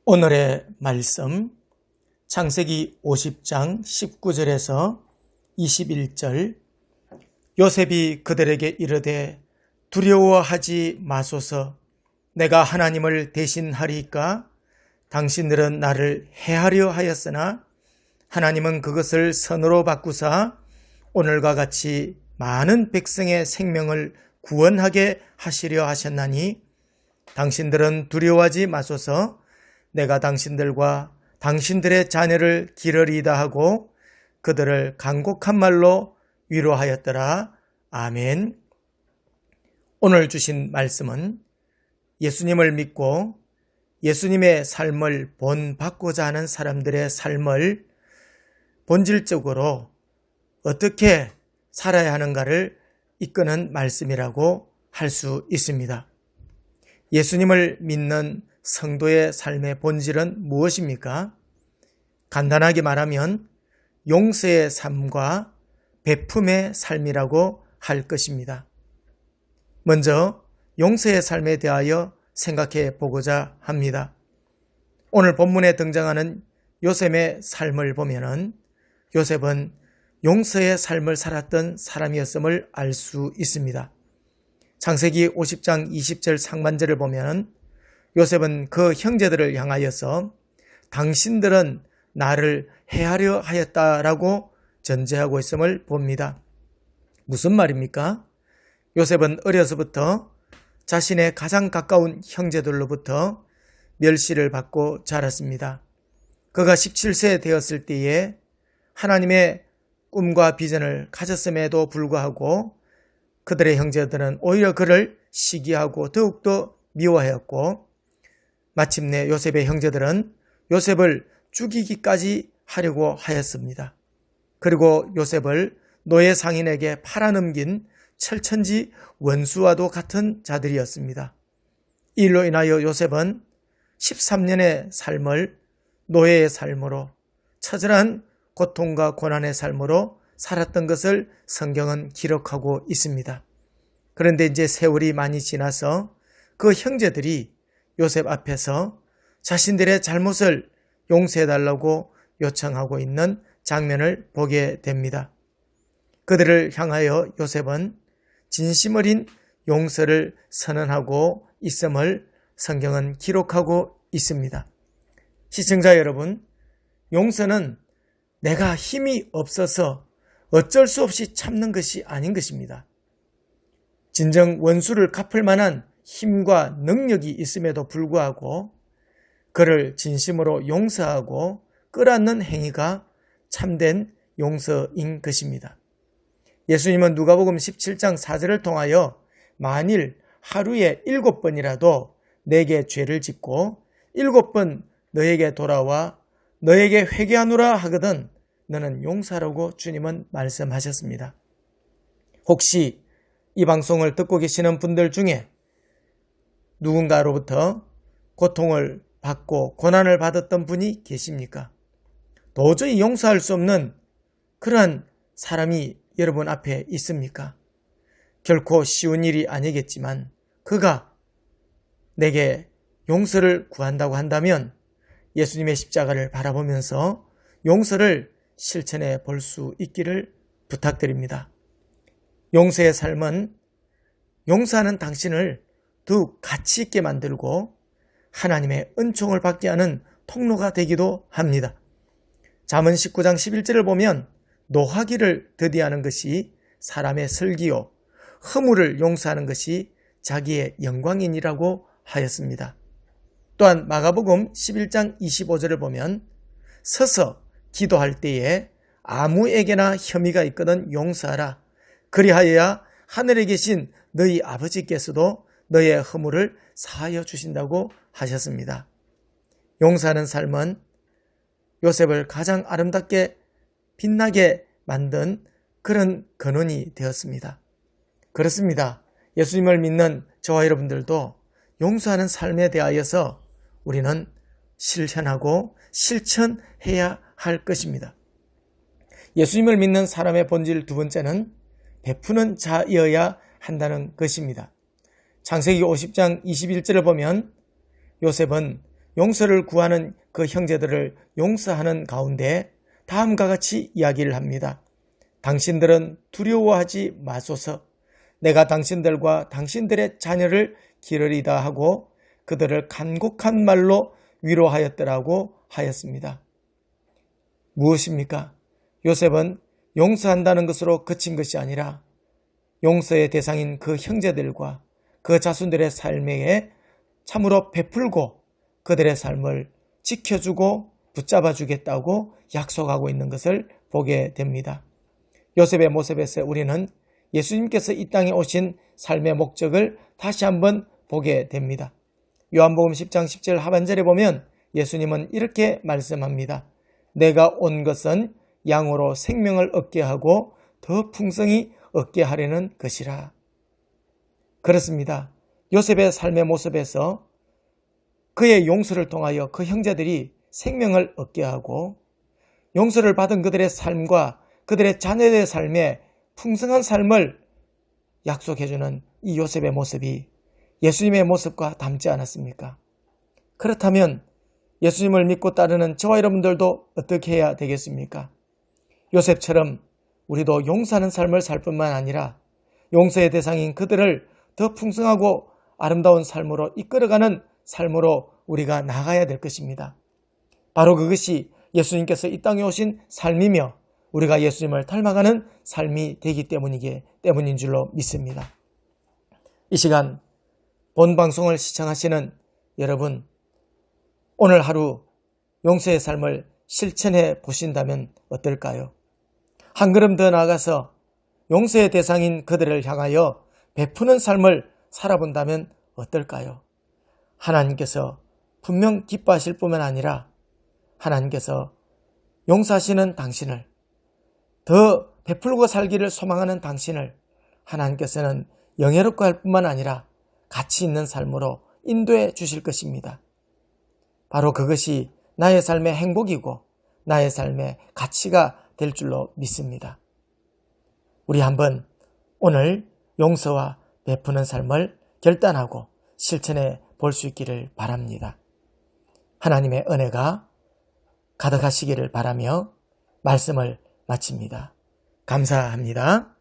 오늘의 말씀 창세기 50장 19절에서 21절. 요셉이 그들에게 이르되 두려워하지 마소서. 내가 하나님을 대신하리이까. 당신들은 나를 해하려 하였으나 하나님은 그것을 선으로 바꾸사 오늘과 같이 많은 백성의 생명을 구원하게 하시려 하셨나니 당신들은 두려워하지 마소서. 내가 당신들과 당신들의 자녀를 기르리이다 하고 그들을 간곡한 말로 위로하였더라. 아멘. 오늘 주신 말씀은 예수님을 믿고 예수님의 삶을 본받고자 하는 사람들의 삶을 본질적으로 어떻게 살아야 하는가를 이끄는 말씀이라고 할 수 있습니다. 예수님을 믿는 성도의 삶의 본질은 무엇입니까? 간단하게 말하면 용서의 삶과 베품의 삶이라고 할 것입니다. 먼저 용서의 삶에 대하여 생각해 보고자 합니다. 오늘 본문에 등장하는 요셉의 삶을 보면은 요셉은 용서의 삶을 살았던 사람이었음을 알 수 있습니다. 창세기 50장 20절 상반절을 보면 요셉은 그 형제들을 향하여서 당신들은 나를 해하려 하였다라고 전제하고 있음을 봅니다. 무슨 말입니까? 요셉은 어려서부터 자신의 가장 가까운 형제들로부터 멸시를 받고 자랐습니다. 그가 17세 되었을 때에 하나님의 꿈과 비전을 가졌음에도 불구하고 그들의 형제들은 오히려 그를 시기하고 더욱더 미워하였고 마침내 요셉의 형제들은 요셉을 죽이기까지 하려고 하였습니다. 그리고 요셉을 노예 상인에게 팔아넘긴 철천지 원수와도 같은 자들이었습니다. 이 일로 인하여 요셉은 13년의 삶을 노예의 삶으로 처절한 고통과 고난의 삶으로 살았던 것을 성경은 기록하고 있습니다. 그런데 이제 세월이 많이 지나서 그 형제들이 요셉 앞에서 자신들의 잘못을 용서해달라고 요청하고 있는 장면을 보게 됩니다. 그들을 향하여 요셉은 진심 어린 용서를 선언하고 있음을 성경은 기록하고 있습니다. 시청자 여러분, 용서는 내가 힘이 없어서 어쩔 수 없이 참는 것이 아닌 것입니다. 진정 원수를 갚을 만한 힘과 능력이 있음에도 불구하고 그를 진심으로 용서하고 끌어안는 행위가 참된 용서인 것입니다. 예수님은 누가복음 17장 4절을 통하여 만일 하루에 7번이라도 내게 죄를 짓고 7번 너에게 돌아와 너에게 회개하노라 하거든 너는 용서하라고 주님은 말씀하셨습니다. 혹시 이 방송을 듣고 계시는 분들 중에 누군가로부터 고통을 받고 고난을 받았던 분이 계십니까? 도저히 용서할 수 없는 그러한 사람이 여러분 앞에 있습니까? 결코 쉬운 일이 아니겠지만 그가 내게 용서를 구한다고 한다면 예수님의 십자가를 바라보면서 용서를 실천해 볼 수 있기를 부탁드립니다. 용서의 삶은 용서하는 당신을 더욱 가치 있게 만들고 하나님의 은총을 받게 하는 통로가 되기도 합니다. 잠언 19장 11절을 보면 노하기를 더디하는 것이 사람의 슬기요 허물을 용서하는 것이 자기의 영광이니라고 하였습니다. 또한 마가복음 11장 25절을 보면 서서 기도할 때에 아무에게나 혐의가 있거든 용서하라. 그리하여야 하늘에 계신 너희 아버지께서도 너의 허물을 사하여 주신다고 하셨습니다. 용서하는 삶은 요셉을 가장 아름답게 빛나게 만든 그런 근원이 되었습니다. 그렇습니다. 예수님을 믿는 저와 여러분들도 용서하는 삶에 대하여서 우리는 실천하고 실천해야 할 것입니다. 예수님을 믿는 사람의 본질 두 번째는 베푸는 자여야 한다는 것입니다. 창세기 50장 21절을 보면 요셉은 용서를 구하는 그 형제들을 용서하는 가운데 다음과 같이 이야기를 합니다. 당신들은 두려워하지 마소서. 내가 당신들과 당신들의 자녀를 기르리다 하고 그들을 간곡한 말로 위로하였더라고 하였습니다. 무엇입니까? 요셉은 용서한다는 것으로 그친 것이 아니라 용서의 대상인 그 형제들과 그 자손들의 삶에 참으로 베풀고 그들의 삶을 지켜주고 붙잡아주겠다고 약속하고 있는 것을 보게 됩니다. 요셉의 모습에서 우리는 예수님께서 이 땅에 오신 삶의 목적을 다시 한번 보게 됩니다. 요한복음 10장 10절 하반절에 보면 예수님은 이렇게 말씀합니다. 내가 온 것은 양으로 생명을 얻게 하고 더 풍성히 얻게 하려는 것이라. 그렇습니다. 요셉의 삶의 모습에서 그의 용서를 통하여 그 형제들이 생명을 얻게 하고 용서를 받은 그들의 삶과 그들의 자녀들의 삶에 풍성한 삶을 약속해주는 이 요셉의 모습이 예수님의 모습과 닮지 않았습니까? 그렇다면 예수님을 믿고 따르는 저와 여러분들도 어떻게 해야 되겠습니까? 요셉처럼 우리도 용서하는 삶을 살 뿐만 아니라 용서의 대상인 그들을 더 풍성하고 아름다운 삶으로 이끌어가는 삶으로 우리가 나가야 될 것입니다. 바로 그것이 예수님께서 이 땅에 오신 삶이며 우리가 예수님을 닮아가는 삶이 되기 때문인 줄로 믿습니다. 이 시간 본 방송을 시청하시는 여러분, 오늘 하루 용서의 삶을 실천해 보신다면 어떨까요? 한 걸음 더 나아가서 용서의 대상인 그들을 향하여 베푸는 삶을 살아본다면 어떨까요? 하나님께서 분명 기뻐하실 뿐만 아니라 하나님께서 용서하시는 당신을, 더 베풀고 살기를 소망하는 당신을 하나님께서는 영예롭게 할 뿐만 아니라 가치 있는 삶으로 인도해 주실 것입니다. 바로 그것이 나의 삶의 행복이고 나의 삶의 가치가 될 줄로 믿습니다. 우리 한번 오늘 용서와 베푸는 삶을 결단하고 실천해 볼 수 있기를 바랍니다. 하나님의 은혜가 가득하시기를 바라며 말씀을 마칩니다. 감사합니다.